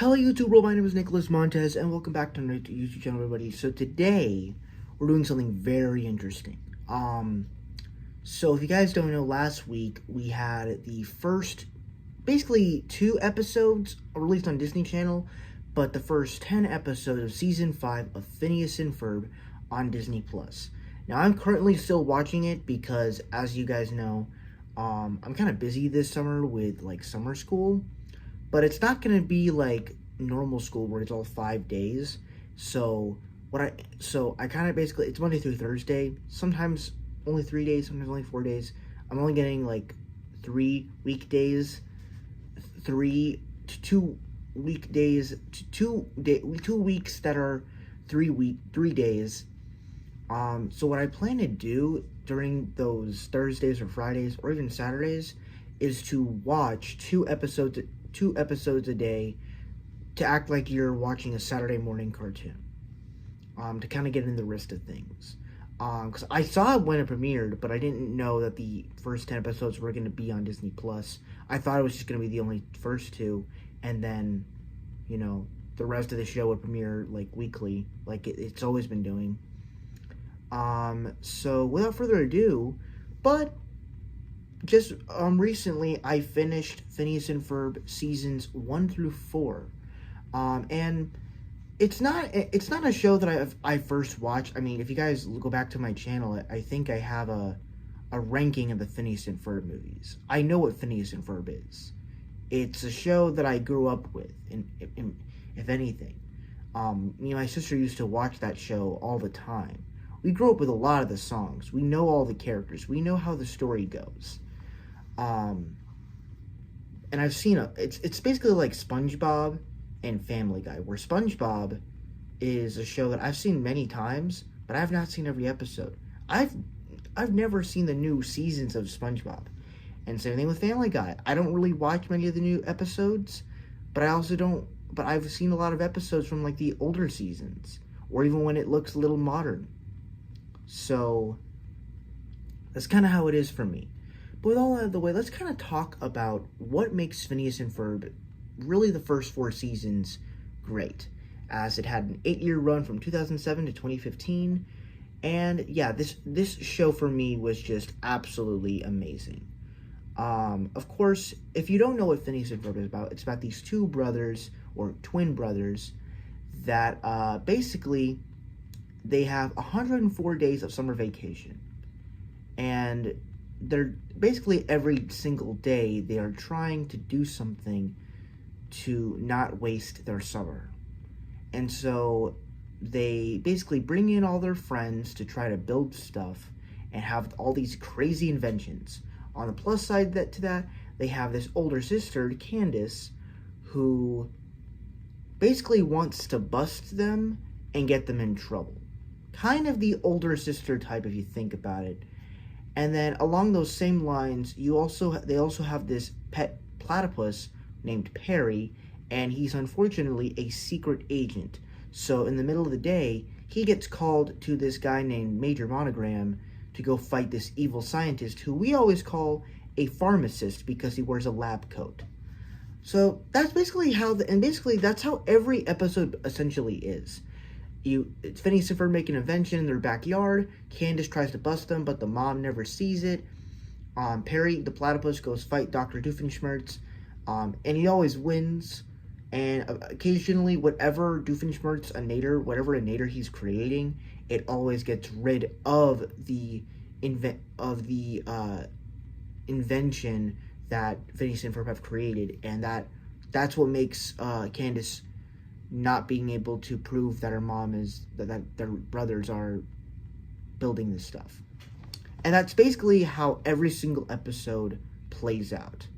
Hello YouTube world, my name is Nicholas Montez and welcome back to my YouTube channel, everybody. So today we're doing something very interesting. So if you guys don't know, last week we had the first basically 2 episodes released on Disney Channel, but the first 10 episodes of season 5 of Phineas and Ferb on Disney Plus. Now I'm currently still watching it because, as you guys know, I'm kind of busy this summer with like summer school. But it's not going to be like normal school where it's all 5 days. So I kind of basically, it's Monday through Thursday. Sometimes only 3 days, sometimes only 4 days. I'm only getting like 3 weekdays, 3 to 2 weekdays, to 2 weeks that are 3 days. So what I plan to do during those Thursdays or Fridays or even Saturdays is to watch 2 episodes a day, to act like you're watching a Saturday morning cartoon, to kind of get in the rest of things. Because I saw it when it premiered, but I didn't know that the first 10 episodes were going to be on Disney Plus. I thought it was just going to be the only first 2, and then, you know, the rest of the show would premiere like weekly, like it's always been doing. So without further ado, but just recently I finished Phineas and Ferb Seasons 1 through 4, and it's not a show that I first watched. I mean, if you guys go back to my channel, I think I have a ranking of the Phineas and Ferb movies. I know what Phineas and Ferb is. It's a show that I grew up with, if anything. My sister used to watch that show all the time. We grew up with a lot of the songs. We know all the characters. We know how the story goes. And I've seen it's basically like SpongeBob and Family Guy, where SpongeBob is a show that I've seen many times, but I have not seen every episode. I've never seen the new seasons of SpongeBob. And same thing with Family Guy. I don't really watch many of the new episodes, but I've seen a lot of episodes from like the older seasons, or even when it looks a little modern. So that's kind of how it is for me. But with all out of the way, let's kind of talk about what makes Phineas and Ferb, really the first 4 seasons, great. As it had an 8-year run from 2007 to 2015. And yeah, this show for me was just absolutely amazing. Of course, if you don't know what Phineas and Ferb is about, it's about these 2 brothers, or twin brothers, that basically they have 104 days of summer vacation. And they're basically every single day they are trying to do something to not waste their summer. And so they basically bring in all their friends to try to build stuff and have all these crazy inventions. On the plus side to that, they have this older sister, Candace, who basically wants to bust them and get them in trouble. Kind of the older sister type if you think about it. And then along those same lines, they also have this pet platypus named Perry, and he's unfortunately a secret agent. So in the middle of the day, he gets called to this guy named Major Monogram to go fight this evil scientist who we always call a pharmacist because he wears a lab coat. So that's basically that's how every episode essentially is. It's Phineas and Ferb make an invention in their backyard. Candace tries to bust them, but the mom never sees it. Perry, the platypus, goes fight Dr. Doofenshmirtz, and he always wins. And occasionally, whatever a nader he's creating, it always gets rid of the invention that Phineas and Ferb have created, and that's what makes Candace not being able to prove that her mom that their brothers are building this stuff. And that's basically how every single episode plays out.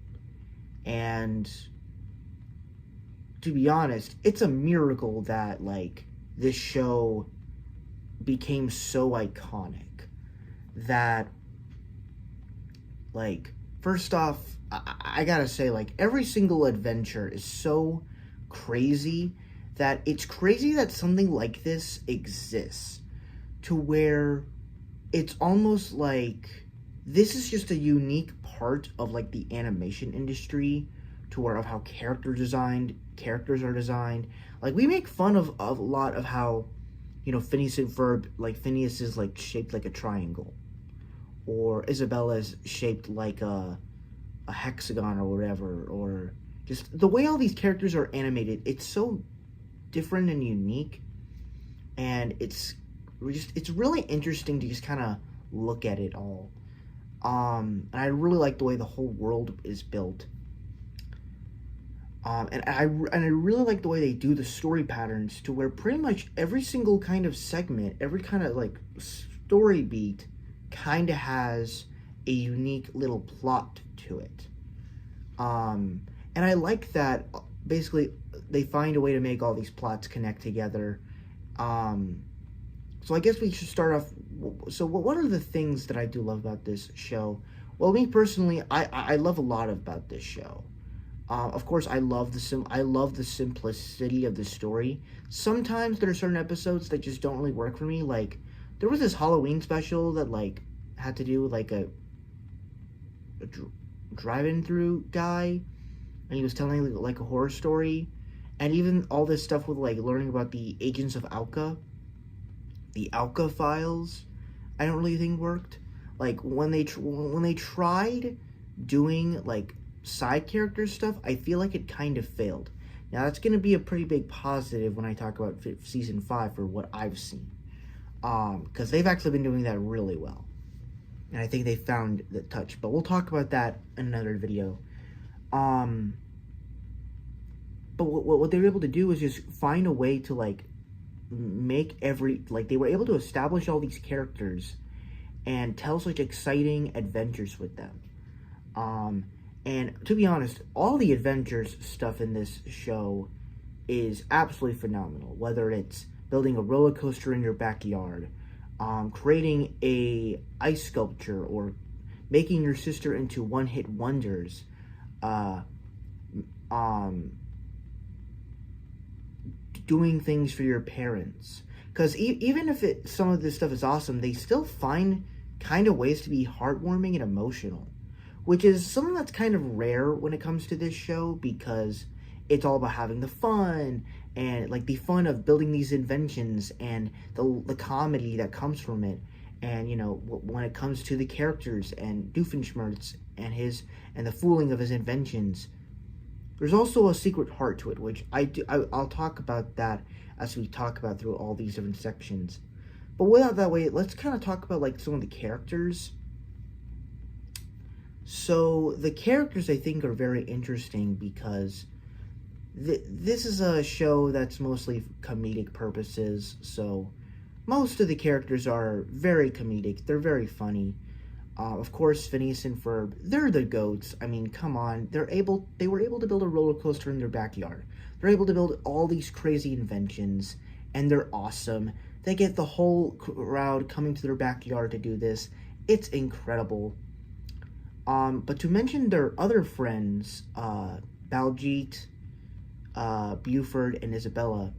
And to be honest, it's a miracle that like this show became so iconic that, like, first off, I gotta say, like, every single adventure is so crazy that it's crazy that something like this exists, to where it's almost like this is just a unique part of like the animation industry, to where of how character design characters are designed. Like, we make fun of a lot of how, Phineas and Ferb, like, Phineas is, like, shaped like a triangle. Or Isabella's shaped like a hexagon or whatever. Or just the way all these characters are animated, it's so different and unique. And it's really interesting to just kind of look at it all. And I really like the way the whole world is built. And I really like the way they do the story patterns, to where pretty much every single kind of segment, every kind of like story beat, kind of has a unique little plot to it. And I like that basically they find a way to make all these plots connect together. So I guess we should start off. So what are the things that I do love about this show? Well, me personally, I love a lot about this show. Of course, I love the simplicity of the story. Sometimes there are certain episodes that just don't really work for me. Like, there was this Halloween special that like had to do with like a drive-in through guy, and he was telling like a horror story, and even all this stuff with like learning about the agents of Alka, the Alka files. I don't really think worked. Like when they tried doing like side character stuff, I feel like it kind of failed. Now that's going to be a pretty big positive when I talk about season 5 for what I've seen, because they've actually been doing that really well, and I think they found the touch. But we'll talk about that in another video. But what they were able to do is just find a way to like make they were able to establish all these characters and tell such exciting adventures with them. And to be honest, all the adventures stuff in this show is absolutely phenomenal. Whether it's building a roller coaster in your backyard, creating a ice sculpture, or making your sister into one-hit wonders, doing things for your parents. Because even if some of this stuff is awesome, they still find kind of ways to be heartwarming and emotional, which is something that's kind of rare when it comes to this show, because it's all about having the fun, and like the fun of building these inventions, and the comedy that comes from it. And when it comes to the characters and Doofenshmirtz and the fooling of his inventions, there's also a secret heart to it, which I'll talk about that as we talk about through all these different sections. But without that way, let's kind of talk about like some of the characters. So the characters, I think, are very interesting because this is a show that's mostly comedic purposes. So most of the characters are very comedic. They're very funny. Of course, Phineas and Ferb, they're the goats. I mean, come on. They were able to build a roller coaster in their backyard. They're able to build all these crazy inventions, and they're awesome. They get the whole crowd coming to their backyard to do this. It's incredible. But to mention their other friends, Baljeet, Buford, and Isabella,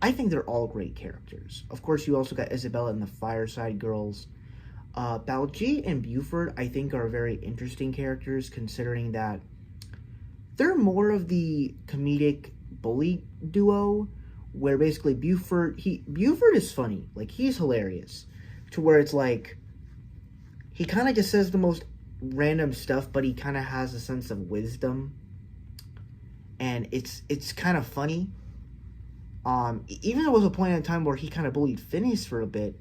I think they're all great characters. Of course, you also got Isabella and the Fireside Girls. Baljeet and Buford, I think, are very interesting characters, considering that they're more of the comedic bully duo, where basically Buford is funny. Like, he's hilarious. To where it's like, he kind of just says the most random stuff, but he kind of has a sense of wisdom. And it's kind of funny. Even there was a point in time where he kind of bullied Phineas for a bit.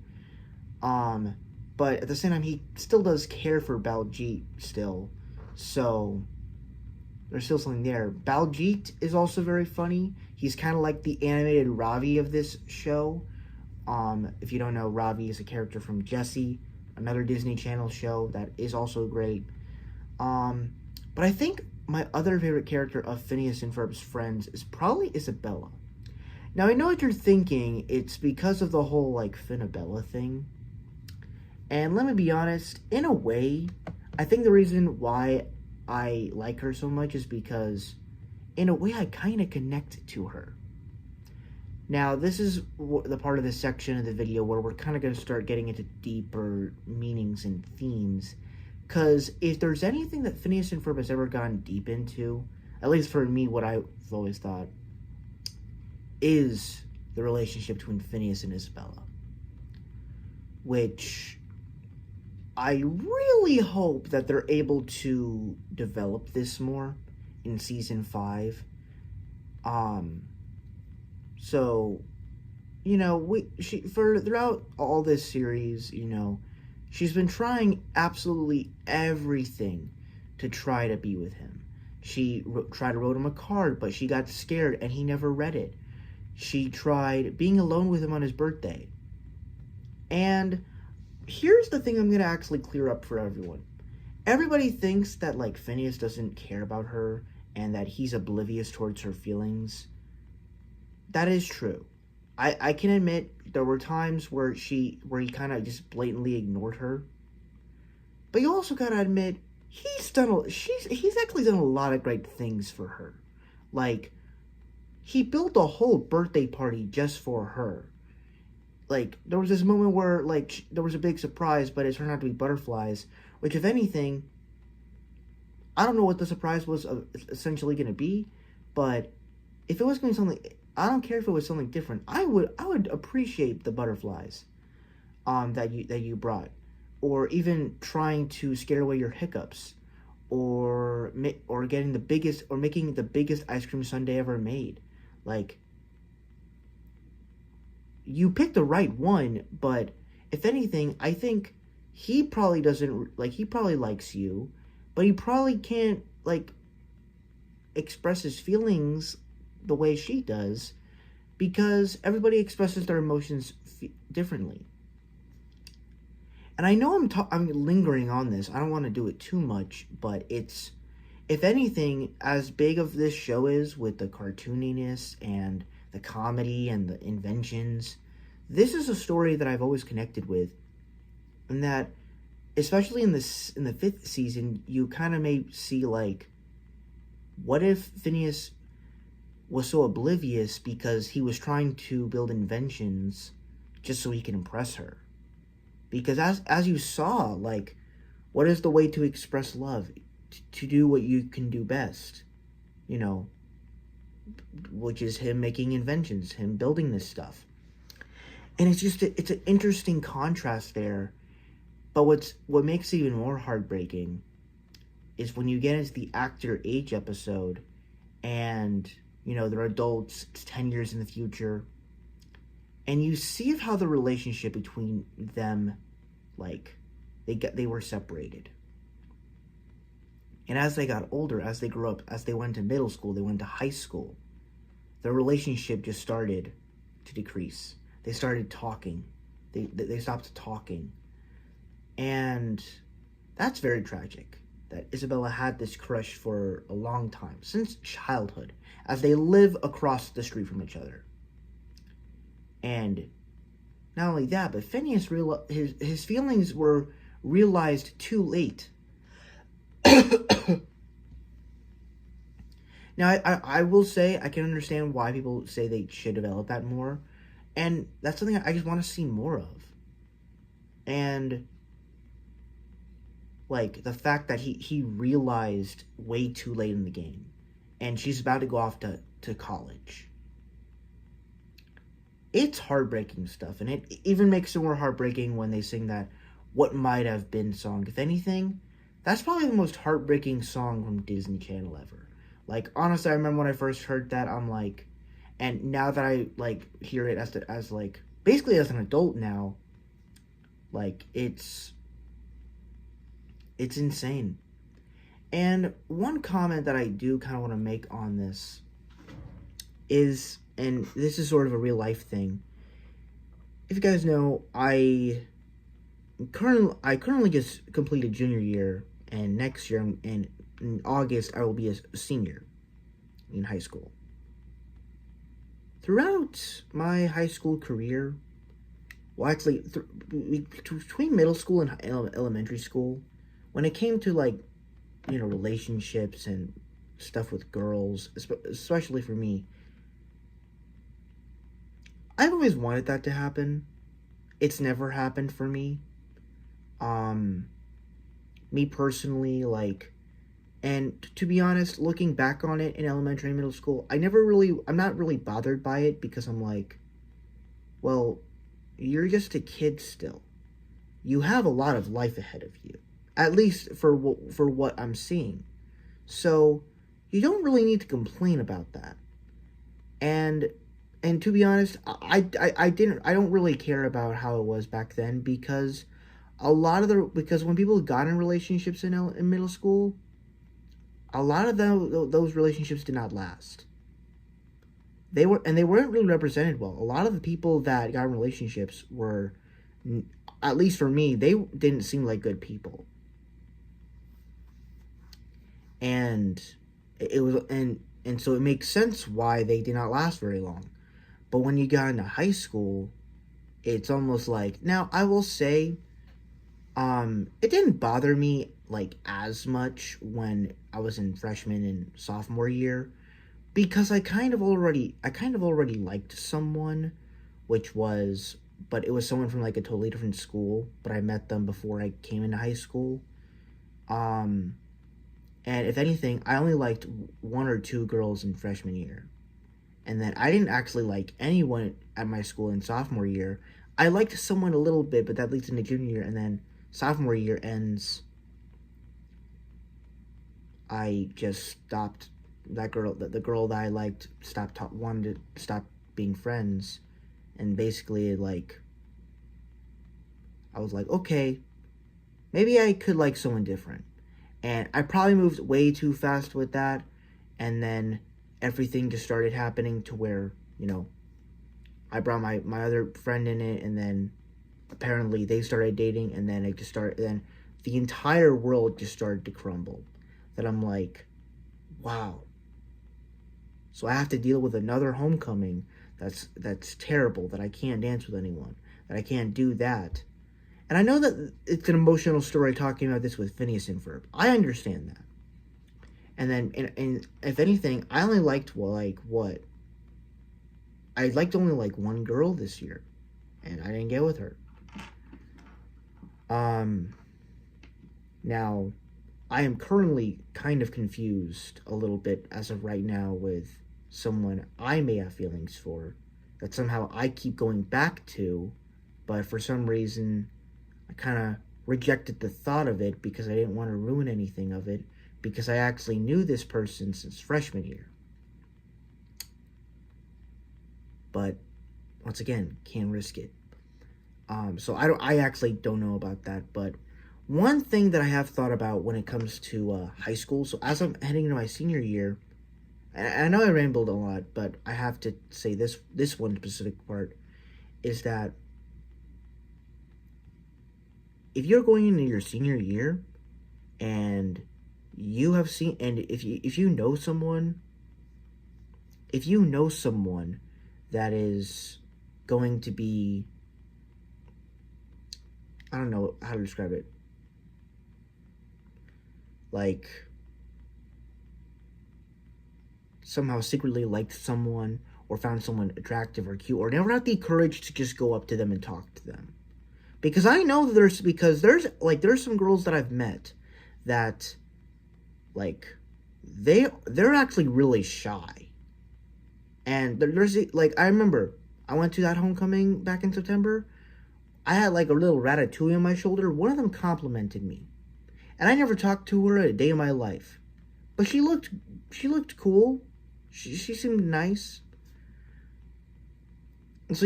But at the same time, he still does care for Baljeet still. So there's still something there. Baljeet is also very funny. He's kind of like the animated Ravi of this show. If you don't know, Ravi is a character from Jessie, another Disney Channel show that is also great. But I think my other favorite character of Phineas and Ferb's friends is probably Isabella. Now, I know what you're thinking. It's because of the whole, like, Finabella thing. And let me be honest, in a way, I think the reason why I like her so much is because, in a way, I kind of connect to her. Now, this is the part of this section of the video where we're kind of going to start getting into deeper meanings and themes. Because if there's anything that Phineas and Ferb has ever gone deep into, at least for me, what I've always thought, is the relationship between Phineas and Isabella, which I really hope that they're able to develop this more in season 5. So, for throughout all this series, she's been trying absolutely everything to try to be with him. She tried to write him a card, but she got scared and he never read it. She tried being alone with him on his birthday. And here's the thing I'm going to actually clear up for everyone. Everybody thinks that, like, Phineas doesn't care about her and that he's oblivious towards her feelings. That is true. I can admit there were times where he kind of just blatantly ignored her. But you also gotta admit, he's actually done a lot of great things for her. Like, he built a whole birthday party just for her. Like, there was this moment where, like, there was a big surprise, but it turned out to be butterflies, which, if anything, I don't know what the surprise was essentially going to be, but if it was going to be something, I don't care if it was something different. I would appreciate the butterflies that you brought, or even trying to scare away your hiccups, or getting making the biggest ice cream sundae ever made. Like, you picked the right one, but if anything, I think he probably likes you, but he probably can't, like, express his feelings the way she does, because everybody expresses their emotions differently. And I know I'm lingering on this. I don't want to do it too much, but it's, if anything, as big of this show is with the cartooniness and the comedy and the inventions, this is a story that I've always connected with, and that, especially in the 5th season, you kind of may see, like, what if Phineas was so oblivious because he was trying to build inventions just so he can impress her? Because as you saw, like, what is the way to express love? To do what you can do best, which is him making inventions, him building this stuff. And it's just, it's an interesting contrast there. But what makes it even more heartbreaking is when you get into the actor age episode, and, they're adults, it's 10 years in the future, and you see how the relationship between them, like, they were separated. And as they got older, as they grew up, as they went to middle school, they went to high school, their relationship just started to decrease. They started talking. They stopped talking. And that's very tragic, that Isabella had this crush for a long time, since childhood, as they live across the street from each other. And not only that, but Phineas his feelings were realized too late. Now, I will say, I can understand why people say they should develop that more. And that's something I just want to see more of. And, like, the fact that he realized way too late in the game. And she's about to go off to college. It's heartbreaking stuff. And it even makes it more heartbreaking when they sing that "What Might Have Been" song. If anything, that's probably the most heartbreaking song from Disney Channel ever. Like, honestly, I remember when I first heard that, I'm like, and now that I, like, hear it as like, basically as an adult now, like, it's insane. And one comment that I do kind of want to make on this is, and this is sort of a real life thing, if you guys know, I currently just completed junior year, and next year, and in August, I will be a senior in high school. Throughout my high school career, well, actually, between middle school and elementary school, when it came to, like, relationships and stuff with girls, especially for me, I've always wanted that to happen. It's never happened for me. Me personally, like, And to be honest, looking back on it in elementary and middle school, I'm not really bothered by it because I'm like, well, you're just a kid still. You have a lot of life ahead of you, at least for what I'm seeing. So you don't really need to complain about that. And and to be honest, I don't really care about how it was back then because because when people got in relationships in middle school, a lot of those relationships did not last. They weren't really represented well. A lot of the people that got in relationships were, at least for me, they didn't seem like good people. And it was and so it makes sense why they did not last very long. But when you got into high school, it's almost like, now I will say, it didn't bother me like as much when I was in freshman and sophomore year because I kind of already liked someone, which was but it was someone from like a totally different school, but I met them before I came into high school. Um and if anything, I only liked one or two girls in freshman year. And then I didn't actually like anyone at my school in sophomore year. I liked someone a little bit, but that leads into junior year, and then sophomore year ends. I just stopped. The girl that I liked, wanted to stop being friends, and basically like I was like, okay, maybe I could like someone different, and I probably moved way too fast with that, and then everything just started happening to where, I brought my other friend in it, and then apparently they started dating, and then then the entire world just started to crumble. That I'm like, wow. So I have to deal with another homecoming that's terrible, that I can't dance with anyone, that I can't do that. And I know that it's an emotional story talking about this with Phineas and Ferb. I understand that. And then, and if anything, I only liked, well, like, what? I liked only, like, one girl this year. And I didn't get with her. Now, I am currently kind of confused a little bit as of right now with someone I may have feelings for that somehow I keep going back to, but for some reason, I kind of rejected the thought of it because I didn't want to ruin anything of it, because I actually knew this person since freshman year. But once again, can't risk it. So I actually don't know about that. But one thing that I have thought about when it comes to high school, so as I'm heading into my senior year, and I know I rambled a lot, but I have to say this one specific part is that if you're going into your senior year and you have seen, and if you know someone that is going to be, I don't know how to describe it, like somehow secretly liked someone or found someone attractive or cute, or never had the courage to just go up to them and talk to them. Because I know that there's some girls that I've met that, like, they're actually really shy. And there's, like, I remember I went to that homecoming back in September. I had like a little ratatouille on my shoulder. One of them complimented me, and I never talked to her a day in my life. But she looked cool. She seemed nice. So,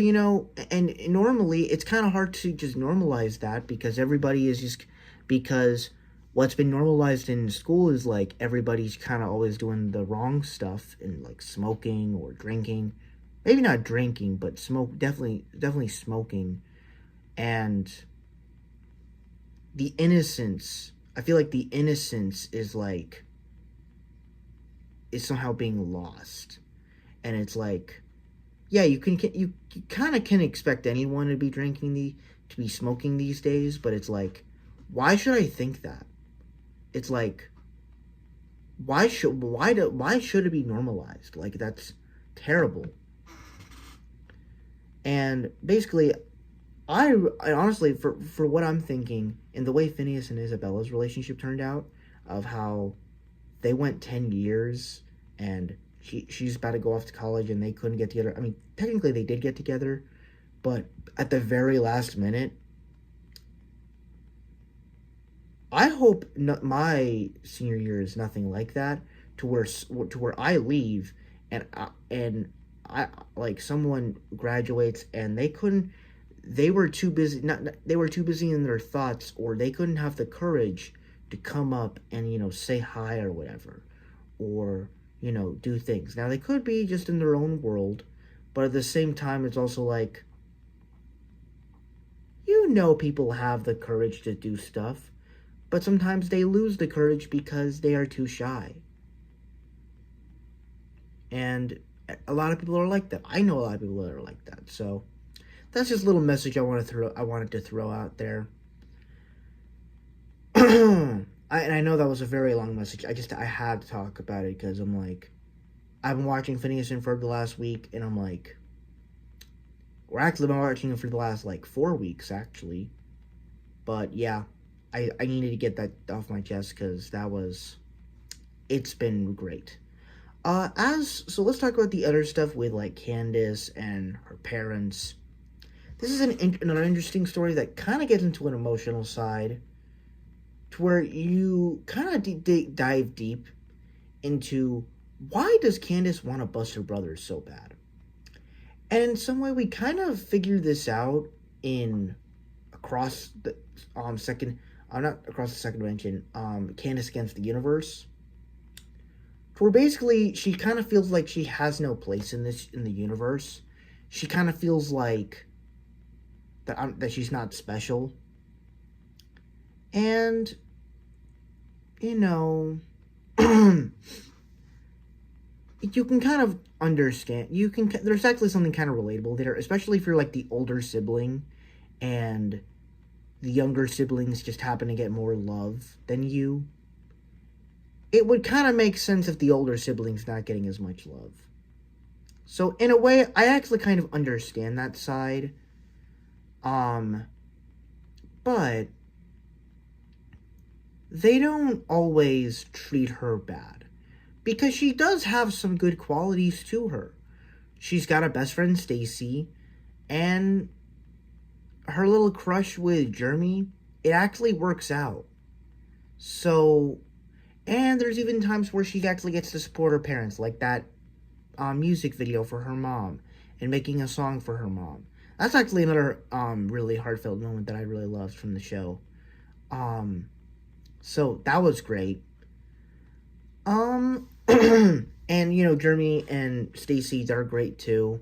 and normally it's kind of hard to just normalize that because everybody is just, because what's been normalized in school is like everybody's kind of always doing the wrong stuff and like smoking or drinking. Maybe not drinking, but definitely smoking. And the innocence, I feel like the innocence is somehow being lost. And it's like, yeah, you kind of can expect anyone to be to be smoking these days, but it's like, why should I think that? It's like, why should it be normalized? Like, that's terrible. And basically, I honestly, for what I'm thinking, and the way Phineas and Isabella's relationship turned out, of how they went 10 years, and she's about to go off to college, and they couldn't get together. I mean, technically they did get together, but at the very last minute, I hope my senior year is nothing like that, to where I leave, and I like someone graduates and they were too busy, not they were too busy in their thoughts, or they couldn't have the courage to come up and say hi or whatever, or do things. Now they could be just in their own world, but at the same time it's also like, people have the courage to do stuff, but sometimes they lose the courage because they are too shy. And a lot of people are like that. I know a lot of people that are like that. So that's just a little message I wanted to throw out there. And I know that was a very long message. I had to talk about it because I've been watching Phineas and Ferb the last week, and I'm like, we're actually been watching it for the last 4 weeks actually. But yeah, I needed to get that off my chest because it's been great. So let's talk about the other stuff with Candace and her parents. This is another interesting story that kind of gets into an emotional side, to where you kind of dive deep into why does Candace want to bust her brother so bad. And in some way, we kind of figure this out across the second, not across the second dimension, Candace Against the Universe, where basically she kind of feels like she has no place in the universe. She kind of feels like that she's not special, and you can kind of understand. There's actually something kind of relatable there, especially if you're the older sibling, and the younger siblings just happen to get more love than you. It would kind of make sense if the older sibling's not getting as much love. So in a way, I actually kind of understand that side. But they don't always treat her bad, because she does have some good qualities to her. She's got a best friend, Stacy, and her little crush with Jeremy, it actually works out. So, and there's even times where she actually gets to support her parents, like that music video for her mom, and making a song for her mom. That's actually another really heartfelt moment that I really loved from the show. So that was great. And Jeremy and Stacy, they're great too.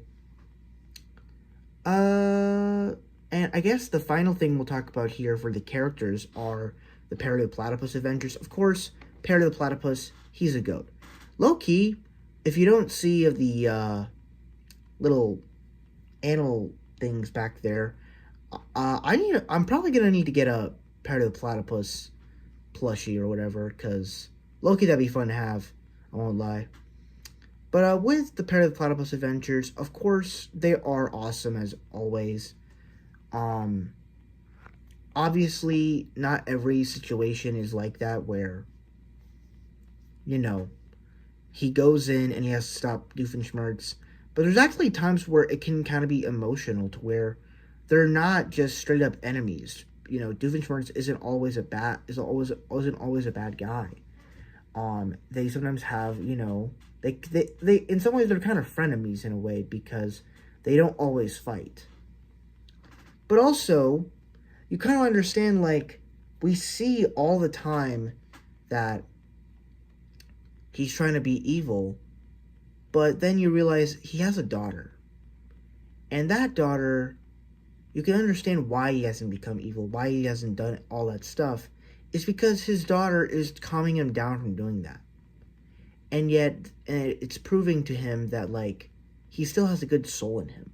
And I guess the final thing we'll talk about here for the characters are the Perry the Platypus Avengers. Of course, Perry the Platypus, he's a goat. Low-key, if you don't see of the little animal things back there, I'm probably gonna need to get a Perry the Platypus plushie or whatever, because low-key that'd be fun to have, I won't lie. But with the Perry the Platypus Adventures, of course, they are awesome as always. Obviously, not every situation is like that where, he goes in and he has to stop Doofenshmirtz. But there's actually times where it can kind of be emotional, to where they're not just straight up enemies. Doofenshmirtz isn't always a bad guy. They sometimes have, they in some ways they're kind of frenemies in a way, because they don't always fight. But also, you kind of understand, we see all the time that he's trying to be evil, but then you realize he has a daughter. And that daughter, you can understand why he hasn't become evil, why he hasn't done all that stuff. It's because his daughter is calming him down from doing that. And yet, it's proving to him that, he still has a good soul in him.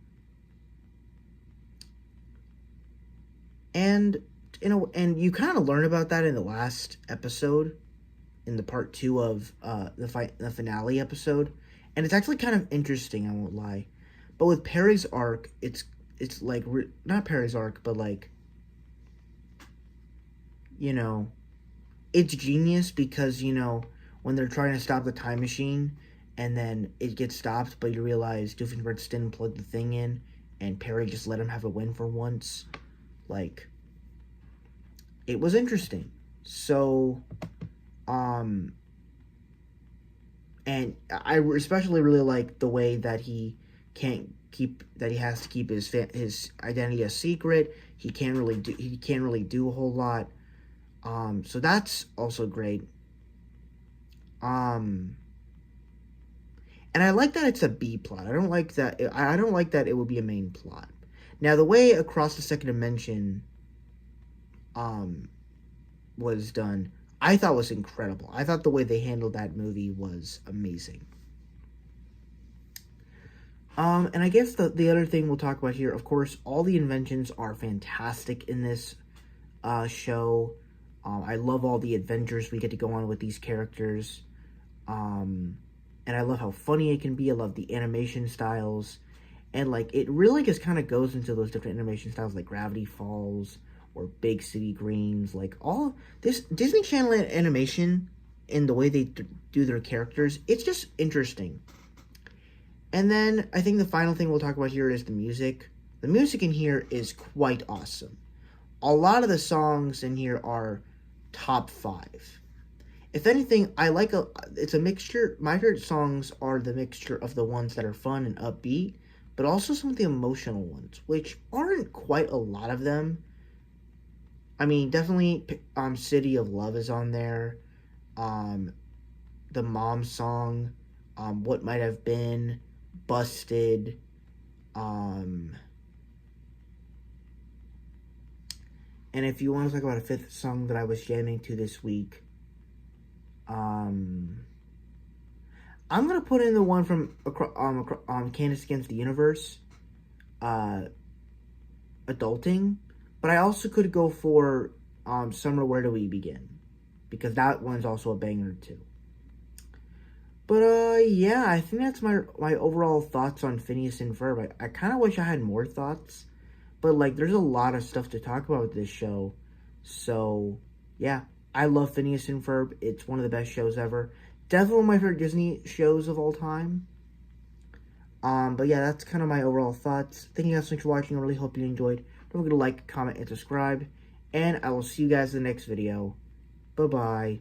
And, and you kind of learn about that in the last episode, in the part 2 of the finale episode. And it's actually kind of interesting, I won't lie. But with Perry's arc, it's not Perry's arc, but it's genius, because, when they're trying to stop the time machine, and then it gets stopped, but you realize Doofenshmirtz didn't plug the thing in, and Perry just let him have a win for once. Like, it was interesting. So, and I especially really like the way that he has to keep his identity a secret. He can't really do a whole lot. So that's also great. And I like that it's a B plot. I don't like that it would be a main plot. Now, the way Across the Second Dimension was done, I thought was incredible. I thought the way they handled that movie was amazing. And I guess the other thing we'll talk about here, of course, all the inventions are fantastic in this show. I love all the adventures we get to go on with these characters. And I love how funny it can be. I love the animation styles. And, like, it really just kind of goes into those different animation styles, like Gravity Falls or Big City Greens. Like, all this Disney Channel animation and the way they do their characters, it's just interesting. And then I think the final thing we'll talk about here is the music. The music in here is quite awesome. A lot of the songs in here are top 5. If anything, it's a mixture. My favorite songs are the mixture of the ones that are fun and upbeat, but also some of the emotional ones, which aren't quite a lot of them. I mean, definitely City of Love is on there. The Mom song, What Might Have Been, Busted, and if you want to talk about a fifth song that I was jamming to this week, I'm gonna put in the one from Candace Against the Universe, Adulting, but I also could go for Summer, Where Do We Begin, because that one's also a banger too. But yeah, I think that's my overall thoughts on Phineas and Ferb. I kind of wish I had more thoughts, but like there's a lot of stuff to talk about with this show. So yeah, I love Phineas and Ferb. It's one of the best shows ever. Definitely one of my favorite Disney shows of all time. But yeah, that's kind of my overall thoughts. Thank you guys so much for watching. I really hope you enjoyed. Don't forget to like, comment, and subscribe. And I will see you guys in the next video. Bye-bye.